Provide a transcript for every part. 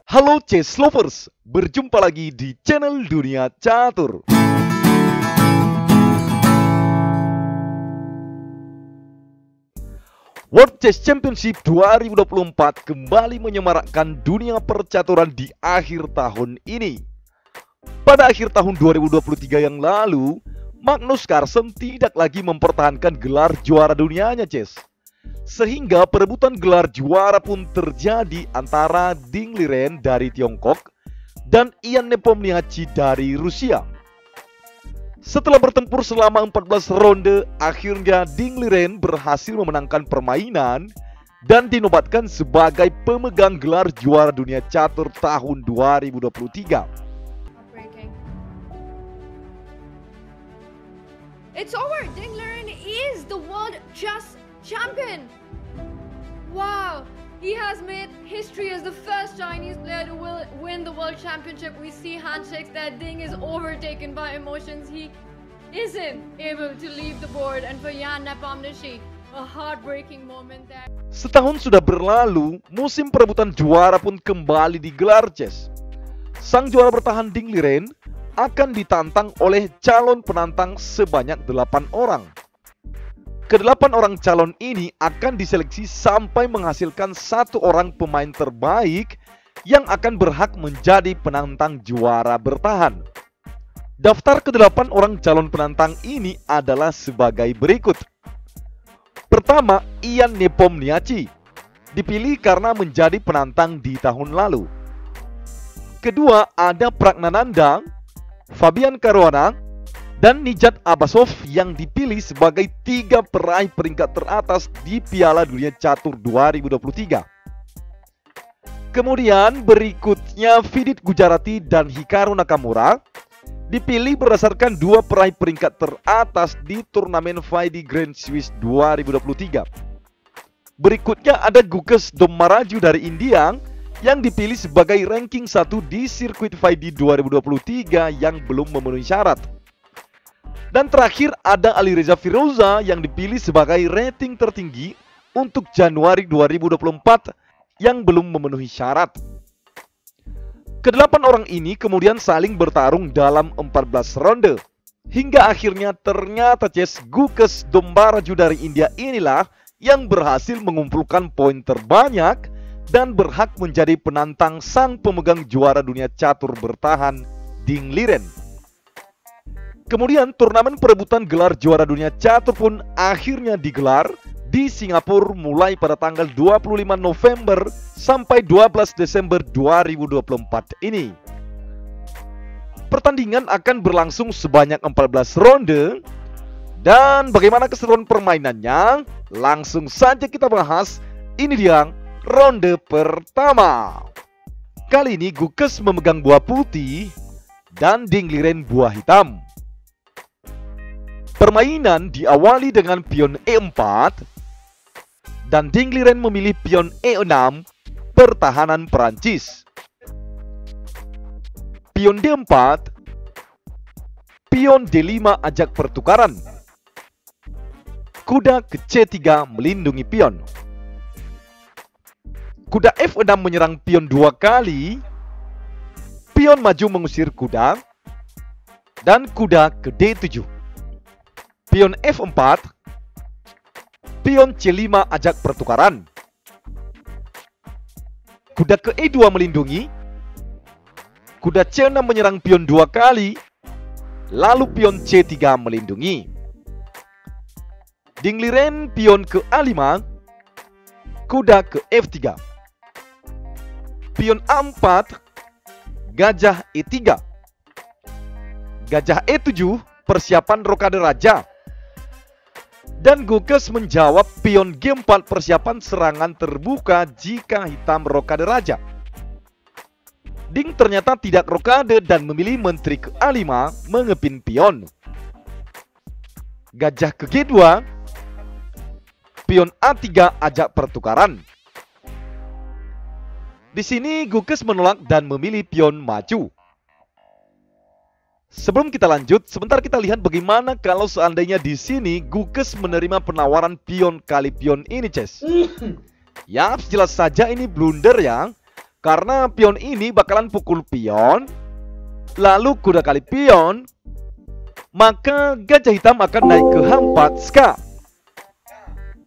Halo chess lovers, berjumpa lagi di channel Dunia Catur. World Chess Championship 2024 kembali menyemarakkan dunia percaturan di akhir tahun ini. Pada akhir tahun 2023 yang lalu, Magnus Carlsen tidak lagi mempertahankan gelar juara dunianya chess. Sehingga perebutan gelar juara pun terjadi antara Ding Liren dari Tiongkok dan Ian Nepomniachtchi dari Rusia. Setelah bertempur selama 14 ronde, akhirnya Ding Liren berhasil memenangkan permainan dan dinobatkan sebagai pemegang gelar juara dunia catur tahun 2023. It's over. Ding Liren is the world chess champion. Wow, he has made history as the first Chinese player to win the world championship. We see handshakes that Ding is overtaken by emotions. He isn't able to leave the board, and for Ian Nepomniachtchi, a heartbreaking moment there. Setahun sudah berlalu, musim perebutan juara pun kembali digelar chess. Sang juara bertahan Ding Liren akan ditantang oleh calon penantang sebanyak 8 orang. Kedelapan orang calon ini akan diseleksi sampai menghasilkan 1 orang pemain terbaik yang akan berhak menjadi penantang juara bertahan. Daftar ke-8 orang calon penantang ini adalah sebagai berikut. Pertama, Ian Nepomniachtchi, dipilih karena menjadi penantang di tahun lalu. Kedua, ada Praggnanandhaa, Fabian Caruana, dan Nijat Abbasov yang dipilih sebagai 3 peraih peringkat teratas di Piala Dunia Catur 2023. Kemudian berikutnya Vidit Gujarati dan Hikaru Nakamura dipilih berdasarkan 2 peraih peringkat teratas di turnamen FIDE Grand Swiss 2023. Berikutnya ada Gukesh Dommaraju dari India yang dipilih sebagai ranking 1 di sirkuit FIDE 2023 yang belum memenuhi syarat. Dan terakhir ada Alireza Firouzja yang dipilih sebagai rating tertinggi untuk Januari 2024 yang belum memenuhi syarat. Kedelapan orang ini kemudian saling bertarung dalam 14 ronde. Hingga akhirnya ternyata chess Gukesh Dommaraju dari India inilah yang berhasil mengumpulkan poin terbanyak dan berhak menjadi penantang sang pemegang juara dunia catur bertahan Ding Liren. Kemudian turnamen perebutan gelar juara dunia catur pun akhirnya digelar di Singapura mulai pada tanggal 25 November sampai 12 Desember 2024 ini. Pertandingan akan berlangsung sebanyak 14 ronde. Dan bagaimana keseruan permainannya? Langsung saja kita bahas. Ini dia ronde pertama. Kali ini Gukesh memegang buah putih dan Ding Liren buah hitam. Permainan diawali dengan pion E4 dan Ding Liren memilih pion E6 pertahanan Perancis. Pion D4, pion D5 ajak pertukaran. Kuda ke C3 melindungi pion. Kuda F6 menyerang pion 2 kali. Pion maju mengusir kuda. Dan kuda ke D7. Pion F4, pion C5 ajak pertukaran. Kuda ke E2 melindungi. Kuda C6 menyerang pion 2 kali. Lalu pion C3 melindungi. Ding Liren pion ke A5. Kuda ke F3. Pion A4, gajah E3. Gajah E7, persiapan rokade raja. Dan Gukesh menjawab pion G4 persiapan serangan terbuka jika hitam rokade raja. Ding ternyata tidak rokade dan memilih menteri ke A5 mengepin pion. Gajah ke G2, pion A3 ajak pertukaran. Di sini Gukesh menolak dan memilih pion maju. Sebelum kita lanjut, sebentar kita lihat bagaimana kalau seandainya di sini Gukesh menerima penawaran pion kali pion ini, chess. Ya, jelas saja ini blunder ya. Karena pion ini bakalan pukul pion, lalu kuda kali pion, maka gajah hitam akan naik ke H4 ska.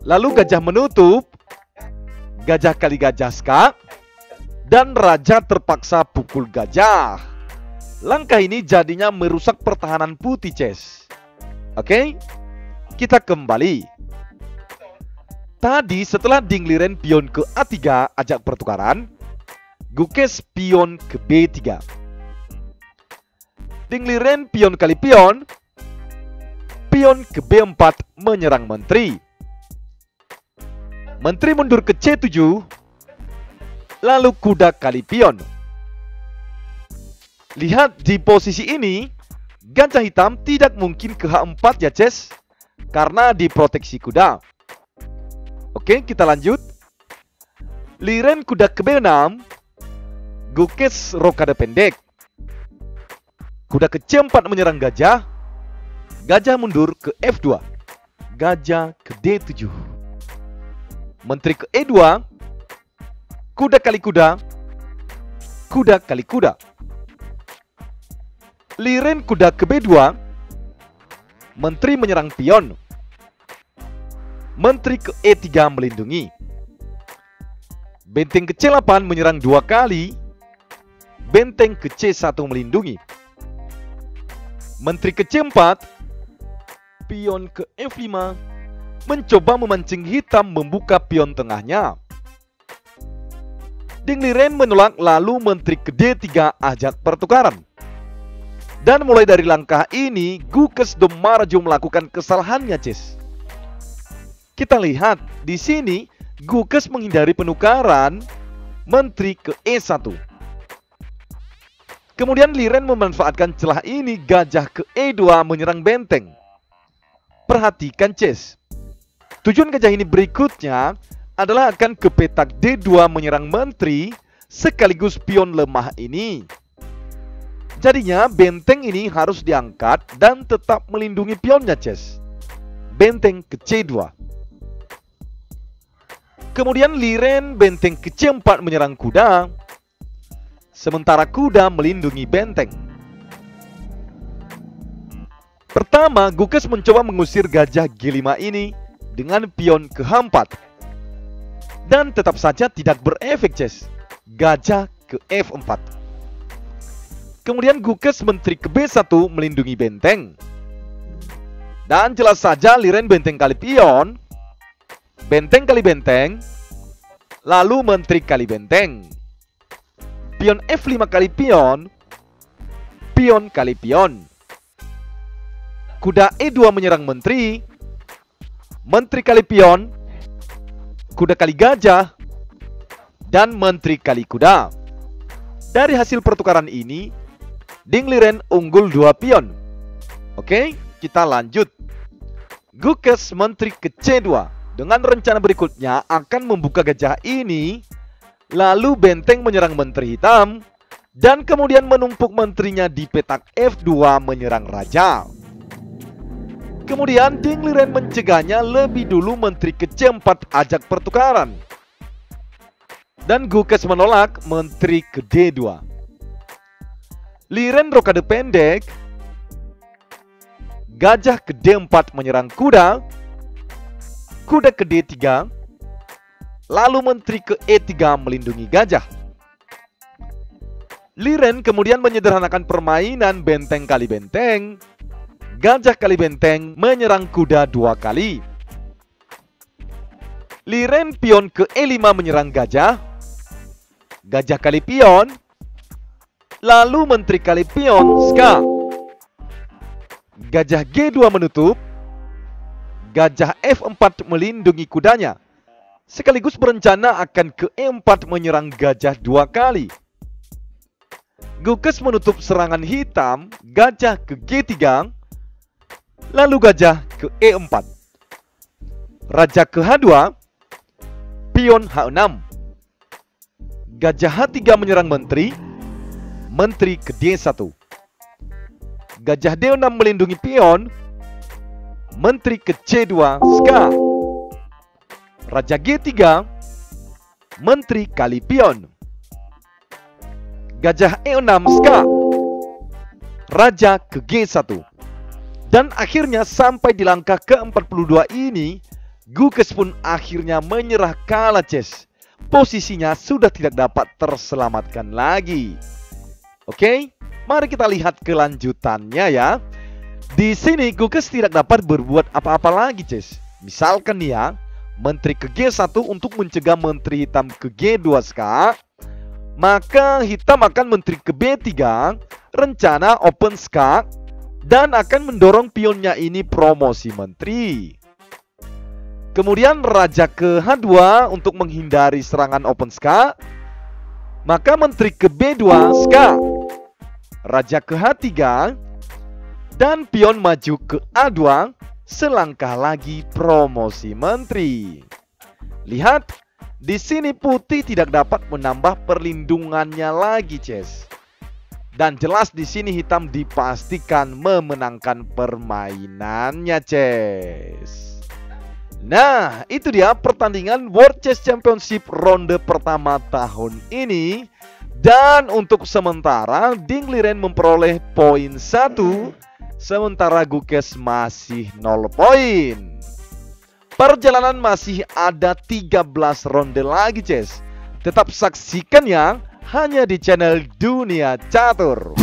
Lalu gajah menutup, gajah kali gajah ska, dan raja terpaksa pukul gajah. Langkah ini jadinya merusak pertahanan putih, Ces. Oke, kita kembali. Tadi setelah dingliren pion ke A3 ajak pertukaran, Gukes pion ke B3. Dingliren pion kali pion, pion ke B4 menyerang menteri. Menteri mundur ke C7, lalu kuda kali pion. Lihat di posisi ini, gajah hitam tidak mungkin ke H4 ya, Ces, karena diproteksi kuda. Oke, kita lanjut. Liren kuda ke B6, Gukes rokade pendek. Kuda ke C4 menyerang gajah, gajah mundur ke F2, gajah ke D7. Menteri ke E2, kuda kali kuda, kuda kali kuda. Liren kuda ke B2, menteri menyerang pion. Menteri ke E3 melindungi. Benteng ke C8 menyerang 2 kali. Benteng ke C1 melindungi. Menteri ke C4, pion ke F5, mencoba memancing hitam membuka pion tengahnya. Dingliren menolak, lalu menteri ke D3 ajak pertukaran. Dan mulai dari langkah ini, Gukes Domarjo melakukan kesalahannya, Ces. Kita lihat di sini, Gukes menghindari penukaran menteri ke E1. Kemudian Liren memanfaatkan celah ini, gajah ke E2 menyerang benteng. Perhatikan, Ces. Tujuan gajah ini berikutnya adalah akan ke petak D2 menyerang menteri sekaligus pion lemah ini. Jadinya benteng ini harus diangkat dan tetap melindungi pionnya, Ces. Benteng ke C2. Kemudian Liren benteng ke C4 menyerang kuda, sementara kuda melindungi benteng. Pertama, Gukes mencoba mengusir gajah G5 ini dengan pion ke H4. Dan tetap saja tidak berefek, Ces. Gajah ke F4. Kemudian Gukes menteri ke B1 melindungi benteng. Dan jelas saja Liren benteng kali pion, benteng kali benteng, lalu menteri kali benteng. Pion F5 kali pion, pion kali pion. Kuda E2 menyerang menteri, menteri kali pion, kuda kali gajah, dan menteri kali kuda. Dari hasil pertukaran ini, Dingliren unggul 2 pion. Oke, kita lanjut. Gukes menteri ke C2. Dengan rencana berikutnya akan membuka gajah ini, lalu benteng menyerang menteri hitam, dan kemudian menumpuk menterinya di petak F2 menyerang raja. Kemudian Dingliren mencegahnya lebih dulu menteri ke C4 ajak pertukaran. Dan Gukes menolak menteri ke D2. Liren rokade pendek, gajah ke D4 menyerang kuda, kuda ke D3, lalu menteri ke E3 melindungi gajah. Liren kemudian menyederhanakan permainan benteng kali benteng, gajah kali benteng menyerang kuda 2 kali. Liren pion ke E5 menyerang gajah, gajah kali pion, lalu menteri kali pion ska. Gajah G2 menutup, gajah F4 melindungi kudanya, sekaligus berencana akan ke E4 menyerang gajah 2 kali. Gukes menutup serangan hitam, gajah ke G3, lalu gajah ke E4. Raja ke H2, pion H6. Gajah H3 menyerang menteri, menteri ke D1. Gajah D6 melindungi pion, menteri ke C2 ska. Raja G3, menteri kali pion. Gajah E6 Ska, Raja ke G1. Dan akhirnya sampai di langkah ke-42 ini, Gukes pun akhirnya menyerah kalah, Ces. Posisinya sudah tidak dapat terselamatkan lagi. Oke, mari kita lihat kelanjutannya ya. Di sini Gukes tidak dapat berbuat apa-apa lagi, Ces. Misalkan nih ya, menteri ke G1 untuk mencegah menteri hitam ke G2 Ska, maka hitam akan menteri ke B3, rencana open Ska, dan akan mendorong pionnya ini promosi menteri. Kemudian raja ke H2 untuk menghindari serangan open Ska, maka menteri ke B2 Ska, raja ke H3, dan pion maju ke A2, selangkah lagi promosi menteri. Lihat, di sini putih tidak dapat menambah perlindungannya lagi, Ces. Dan jelas di sini hitam dipastikan memenangkan permainannya, Ces. Nah, itu dia pertandingan World Chess Championship ronde pertama tahun ini. Dan untuk sementara Ding Liren memperoleh poin 1, sementara Gukes masih 0 poin. Perjalanan masih ada 13 ronde lagi, Ces. Tetap saksikan ya, hanya di channel Dunia Catur.